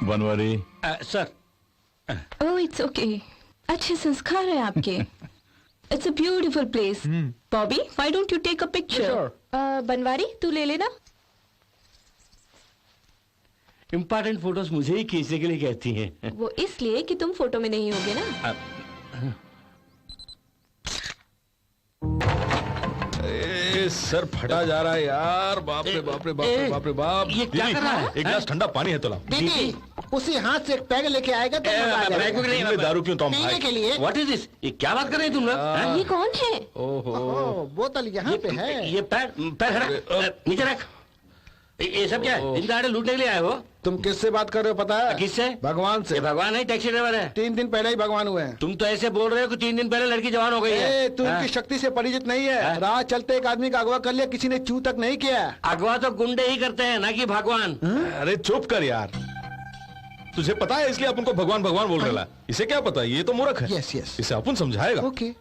Banwari sir. Oh it's okay, अच्छे संस्कार है आपके। It's a beautiful place. Bobby, why don't you take a picture? Banwari, तू ले लेना। इम्पोर्टेंट फोटोज मुझे ही खींचने के लिए कहती हैं। वो इसलिए कि तुम फोटो में नहीं होगे ना। सर फटा जा रहा है यार, बाप रे बाप रे बाप रे बाप रे बाप। ये क्या कर रहा है? एक गिलास ठंडा पानी है तो लाओ। दीदी, उसी हाथ से एक पैग लेके आएगा तो मजा आ जाएगा। में दारू क्यों तुम पीने के लिए। What is this? ये क्या बात कर रहे हैं तुम लोग? ये कौन है? ओहो, बोतल यहाँ पे है। ये पैर हटा, नीचे रख। ये सब क्या है? दिन दहाड़े लूटने के लिए आए हो? तुम किससे बात कर रहे हो पता है? किससे? भगवान से। ये भगवान है, टैक्सी ड्राइवर है। 3 दिन पहले ही भगवान हुए हैं। तुम तो ऐसे बोल रहे हो कि 3 दिन पहले लड़की जवान हो गई है। तू इनकी शक्ति से परिचित नहीं है। राह चलते एक आदमी का अगवा कर लिया, किसी ने चू तक नहीं किया। अगवा तो गुंडे ही करते हैं, ना कि भगवान। अरे चुप कर यार, तुझे पता है इसलिए अपन को भगवान भगवान बोल रहा है। इसे क्या पता, ये तो मूर्ख है। यस यस, इसे अपन समझाएगा। ओके।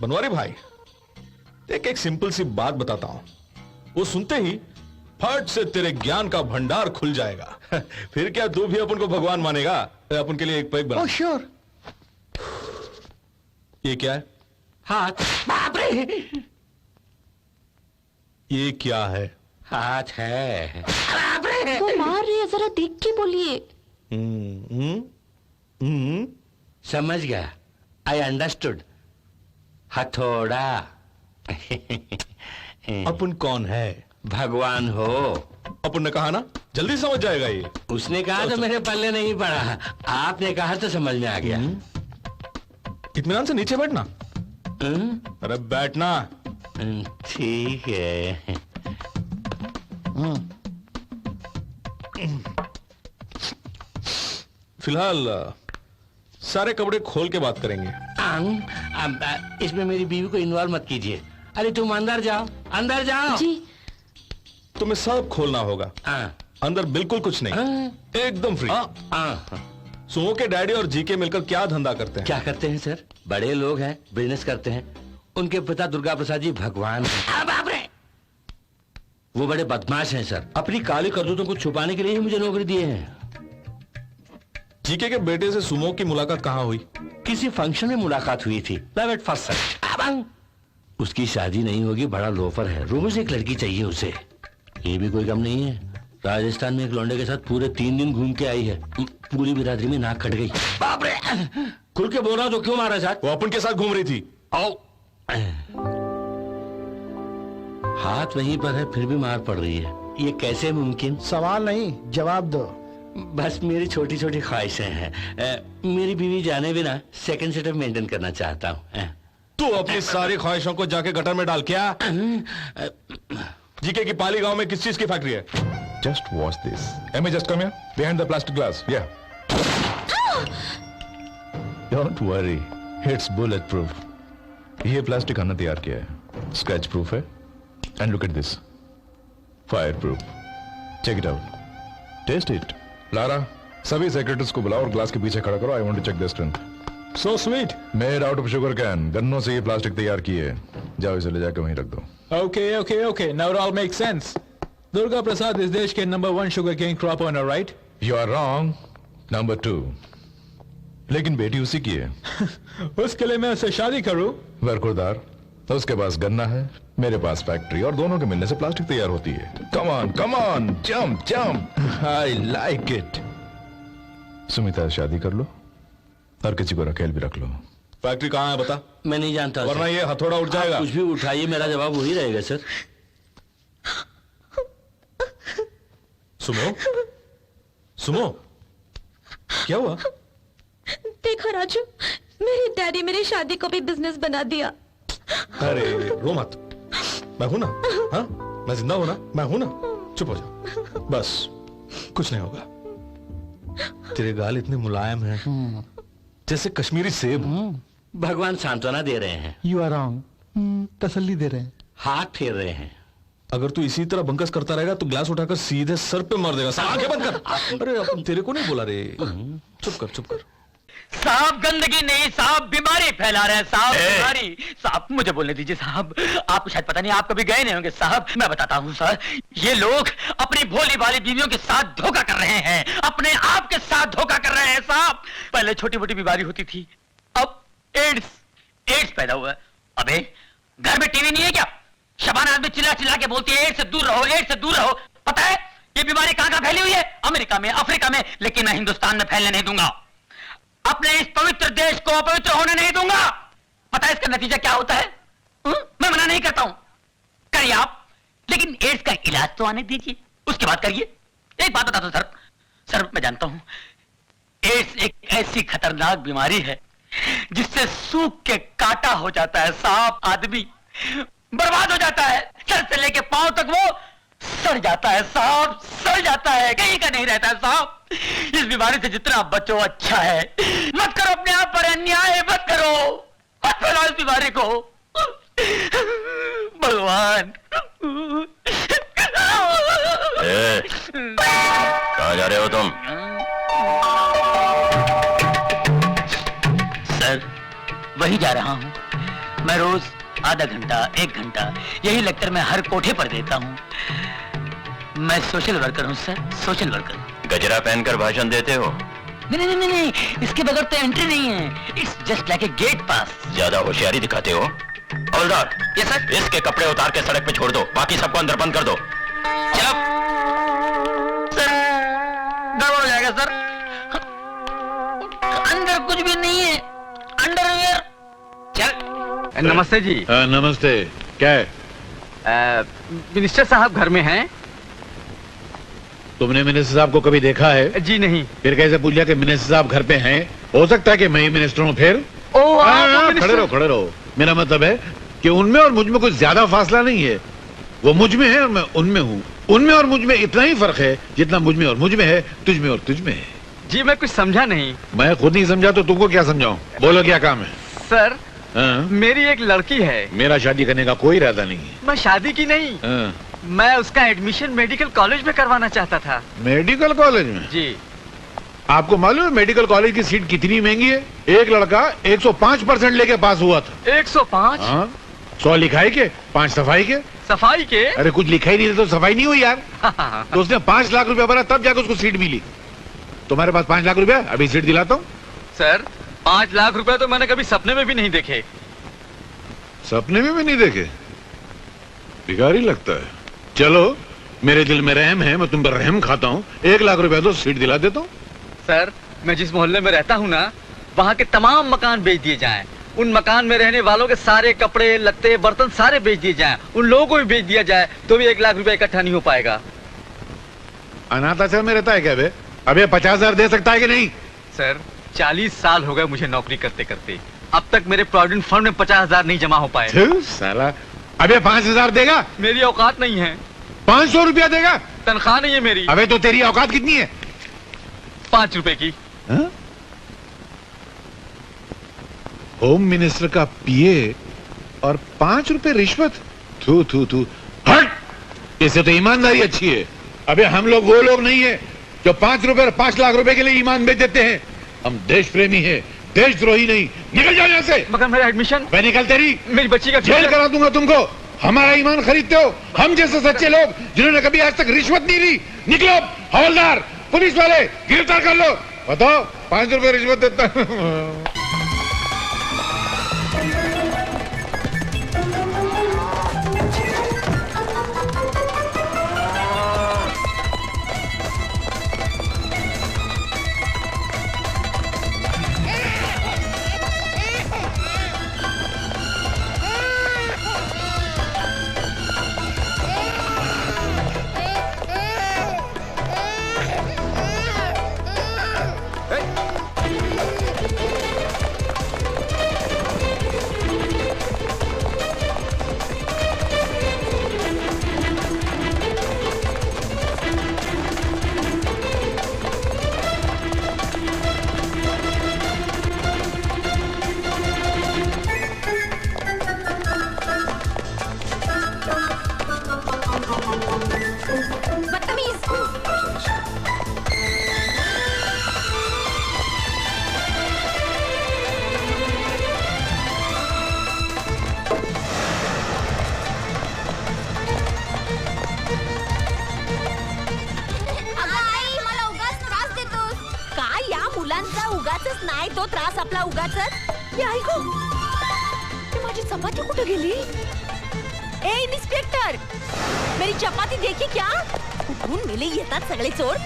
बनवारी भाई, एक सिंपल सी बात बताता हूं, वो सुनते ही फट से तेरे ज्ञान का भंडार खुल जाएगा। फिर क्या तू भी अपन को भगवान मानेगा? अपन के लिए एक पैक बना। Oh sure. ये क्या है? हाथ। बाप रे! ये क्या है? हाथ है। बाप रे! वो मार रही है, जरा देख के बोलिए। समझ गया, आई अंडरस्टूड। हथौड़ा। अपन कौन है? भगवान हो। अपन ने कहा ना, जल्दी समझ जाएगा ये। उसने कहा तो मेरे पल्ले नहीं पड़ा, आपने कहा तो समझ में आ गया। इत्मीनान से नीचे बैठना। अरे बैठना। ठीक है। फिलहाल सारे कपड़े खोल के बात करेंगे। इसमें मेरी बीवी को इन्वॉल्व मत कीजिए। अरे तुम अंदर जाओ, अंदर जाओ। जी। तुम्हें सब खोलना होगा। अंदर बिल्कुल कुछ नहीं, एकदम फ्री। सुमो के डैडी और जीके मिलकर क्या धंधा करते हैं? क्या करते हैं सर? बड़े लोग हैं, बिजनेस करते हैं। उनके पिता दुर्गा प्रसाद जी भगवान हैं। बाप रे! वो बड़े बदमाश हैं सर, अपनी काली करतूतों को छुपाने के लिए ही मुझे नौकरी दिए हैं। जीके के बेटे से सुमो की मुलाकात कहाँ हुई? किसी फंक्शन में मुलाकात हुई थी, लव एट फर्स्ट साइट। उसकी शादी नहीं होगी, बड़ा लोफर है, रोम से एक लड़की चाहिए उसे। ये भी कोई कम नहीं है, राजस्थान में एक लौंडे के साथ पूरे 3 दिन घूम के आई है। पूरी बिरादरी में नाक कट गई। बाप रे! खुल के बोल रहा तो क्यों मारा साथ? वो अपन के साथ घूम रही थी। आओ। हाथ वहीं पर है, फिर भी मार पड़ रही है, ये कैसे मुमकिन? सवाल नहीं, जवाब दो। बस मेरी छोटी छोटी ख्वाहिशें हैं। मेरी बीवी जाने बिना सेकंड सेटअप मेंटेन करना चाहता हूँ। तू अपनी सारी ख्वाहिशों को जाके गटर में डाल। क्या जीके की पाली गांव में किस चीज की फैक्ट्री है? Just watch this. Amy, just come here. Behind the plastic glass. Yeah. Don't worry. It's bulletproof. ये प्लास्टिक हमने तैयार किया है, स्क्रैच प्रूफ है। And look at this, fire proof. Check it out, test it. Lara, सभी secretaries को बुलाओ और ग्लास के पीछे खड़ा करो। I want to check the strength. So sweet. Made out of sugar cane, गन्नों से ये प्लास्टिक तैयार की है। जाओ इसे ले जाकर वहीं रख दो। Okay. Now it all makes sense. Durga Prasad is देश के number 1 sugarcane crop owner, right? You are wrong. Number 2. लेकिन बेटी उसी की है। उसके लिए मैं उससे शादी करूं? बरखुरदार, उसके पास गन्ना है, मेरे पास फैक्ट्री, और दोनों के मिलने से प्लास्टिक तैयार होती है। Come on, jump. I like it. Sumita से शादी कर लो और किसी को रखेल भी रख लो। फैक्ट्री कहाँ है बता? मैं नहीं जानता, वरना ये हथौड़ा उठ जाएगा। कुछ भी उठाइए, मेरा जवाब वही रहेगा सर। सुमो, क्या हुआ? देखो राजू, मेरे डैडी मेरी शादी को भी बिजनेस बना दिया। अरे रो मत, मैं हूं ना। हाँ, मैं जिंदा हूं ना, मैं हूं ना। चुप हो जा, बस कुछ नहीं होगा। तेरे गाल इतने मुलायम हैं जैसे कश्मीरी सेब। भगवान सांत्वना दे रहे हैं। यू आर रॉन्ग, तसल्ली दे रहे हैं। हाथ फेर रहे हैं। अगर तू इसी तरह बंकस करता रहेगा तो ग्लास उठाकर सीधे सर पे मार देगा। आंखें बंद कर। अरे अपन तेरे को नहीं बोला रे। चुप कर। साहब गंदगी नहीं साहब बीमारी फैला रहे हैं साहब बीमारी। साहब मुझे बोलने दीजिए साहब, आपको शायद पता नहीं, आप कभी गए नहीं होंगे साहब। मैं बताता हूँ सर, ये लोग अपनी भोली भाली बीवियों के साथ धोखा कर रहे हैं, अपने आप के साथ धोखा कर रहे हैं साहब। पहले छोटी मोटी बीमारी होती थी, अब एड्स पैदा हुआ है। अबे घर में टीवी नहीं है क्या? शबाना आदमी चिल्ला चिल्ला के बोलती है एड्स से दूर रहो, एड्स से दूर रहो। पता है ये बीमारी कहां कहां फैली हुई है? अमेरिका में, अफ्रीका में, लेकिन मैं हिंदुस्तान में फैलने नहीं दूंगा। अपने इस पवित्र देश को अपवित्र होने नहीं दूंगा। पता है इसका नतीजा क्या होता है? मैं मना नहीं करता हूं, करिए आप, लेकिन एड्स का इलाज तो आने दीजिए, उसके बाद करिए। एक बात बता दो सर, मैं जानता हूं एड्स एक ऐसी खतरनाक बीमारी है जिससे सूख के काटा हो जाता है साहब, आदमी बर्बाद हो जाता है, सर से लेके पांव तक वो सड़ जाता है साहब, सड़ जाता है, कहीं का नहीं रहता है साहब। इस बीमारी से जितना बचो अच्छा है। मत करो अपने आप पर अन्याय, मत करो, मत फैलाओ इस बीमारी को भगवान। कहाँ जा रहे हो तुम? सर वही जा रहा हूं, मैं रोज आधा घंटा 1 घंटा यही लेक्चर मैं हर कोठे पर देता हूं। मैं सोशल वर्कर हूं सर, सोशल वर्कर। गजरा पहनकर भाषण देते हो? नहीं, इसके बगैर तो एंट्री नहीं है। It's just like a gate pass. ज्यादा होशियारी दिखाते हो। हवलदार, यस सर। इसके कपड़े उतार के सड़क पे छोड़ दो, बाकी सबको अंदर बंद कर दो। चलो सर, गड़बड़ हो जाएगा सर, अंदर कुछ भी नहीं है, अंडरवियर। चल। नमस्ते जी। नमस्ते। क्या है? मिनिस्टर साहब घर में हैं? तुमने मिनिस्टर साहब को कभी देखा है? जी नहीं। फिर कैसे पूछ लिया कि मिनिस्टर साहब घर पे हैं? हो सकता है कि मैं ही मिनिस्टर हूँ फिर। खड़े रहो। मेरा मतलब है कि उनमें और मुझ में कुछ ज्यादा फासला नहीं है। वो मुझ में है और मैं उनमें हूँ। उनमें और मुझ में इतना ही फर्क है जितना मुझ में और मुझ में है, तुझ में और तुझ में है। जी मैं कुछ समझा नहीं। मैं खुद नहीं समझा तो तुमको क्या समझाऊं? बोलो क्या काम है? सर हाँ? मेरी एक लड़की है। मेरा शादी करने का कोई इरादा नहीं है। मैं शादी की नहीं, हाँ। मैं उसका एडमिशन मेडिकल कॉलेज में करवाना चाहता था। मेडिकल कॉलेज में? जी। आपको मालूम है मेडिकल कॉलेज की सीट कितनी महंगी है? एक लड़का 105% लेके पास हुआ था। 105? हाँ। 100 लिखाई के, 5 सफाई के। सफाई के? अरे कुछ लिखा ही नहीं तो सफाई नहीं हुई यार। तो उसने 5 लाख रुपया भरा तब जाकर उसको सीट मिली। तुम्हारे पास 5 लाख रुपया, अभी सीट दिलाता हूँ। सर 5 लाख रुपए तो मैंने कभी सपने में भी नहीं देखे। सपने में भी नहीं देखे? भिखारी लगता है। चलो मेरे दिल में रहम है, मैं तुम पर रहम खाता हूँ। 1 लाख रुपया तो सीट दिला देता हूँ। सर मैं जिस मोहल्ले में रहता हूँ ना, वहाँ के तमाम मकान बेच दिए जाएं। उन मकान में रहने वालों के सारे कपड़े लत्ते बर्तन सारे बेच दिए जाएं। उन लोगों को भी बेच दिया जाए तो भी 1 लाख रुपया इकट्ठा नहीं हो पाएगा। अनाथ आश्रम में रहता है क्या बे? अबे 50,000 दे सकता है कि नहीं? सर 40 साल हो गए मुझे नौकरी करते करते, अब तक मेरे प्रोविडेंट फंड में 50,000 नहीं जमा हो पाए। साला, अबे 5,000 देगा? मेरी औकात नहीं है। 500 रुपया देगा? तनख्वाह नहीं है मेरी। अबे तो तेरी औकात कितनी है? 5 रुपए की। हा? होम मिनिस्टर का पीए और 5 रुपए रिश्वत? थू थू थू, हट! इससे तो ईमानदारी अच्छी है। अबे हम लोग वो लोग नहीं है जो 5 रुपए और 5 लाख रुपए के लिए ईमान बेच देते हैं। हम देश प्रेमी है, देशद्रोही नहीं। निकल जाओ यहाँ से। मगर मेरा एडमिशन? मैं निकल, तेरी मेरी बच्ची का जेल करा दूंगा तुमको। हमारा ईमान खरीदते हो? हम जैसे सच्चे लोग जिन्होंने कभी आज तक रिश्वत नहीं ली। निकलो, हवलदार, पुलिस वाले, गिरफ्तार कर लो। बताओ, 5 रुपए रिश्वत देता। तो त्रास आपला उगाच. हे ऐक हो. ते माझी चपाती कुठे गेली? ए इन्स्पेक्टर, मेरी चपाती देखी क्या? कुठून मेले येतात सगळे चोर.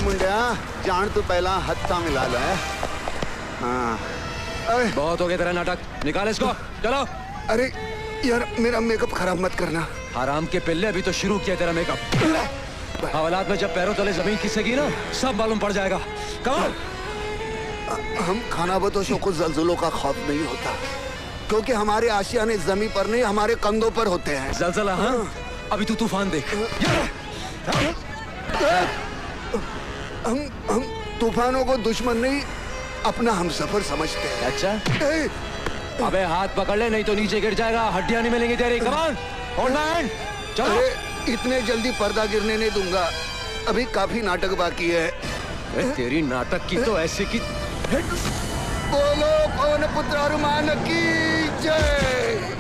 मुंडिया जान तू पहला हत्था मिला लो है. हाँ. बहुत हो गया तेरा नाटक, निकाल इसको. चलो. अरे यार मेरा मेकअप खराब मत करना. हराम के पिल्ले, अभी तो शुरू किया तेरा मेकअप. हवालात में जब पैरों तले जमीन खिसेगी ना, सब मालूम पड़ जाएगा. कमाल. हम खानाबदोशों को जल्जलों का खौफ नहीं होता, क्योंकि हमारे आशियाने जमीन पर नहीं हमारे कंधों पर होते हैं. जलजला? हाँ. अभी तू तूफान देख. हम तूफानों को दुश्मन नहीं अपना हमसफर समझते हैं. अच्छा. अबे हाथ पकड़ ले, नहीं तो नीचे गिर जाएगा. हड्डियां नहीं मिलेंगी तेरी. कमान. Hold hand. चलो. अरे इतने जल्दी पर्दा गिरने नहीं दूंगा, अभी काफी नाटक बाकी है. तेरी नाटक की तो ऐसे की. बोलो पवन पुत्र हनुमान की जय.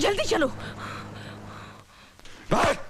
जल्दी चलो. बैठ.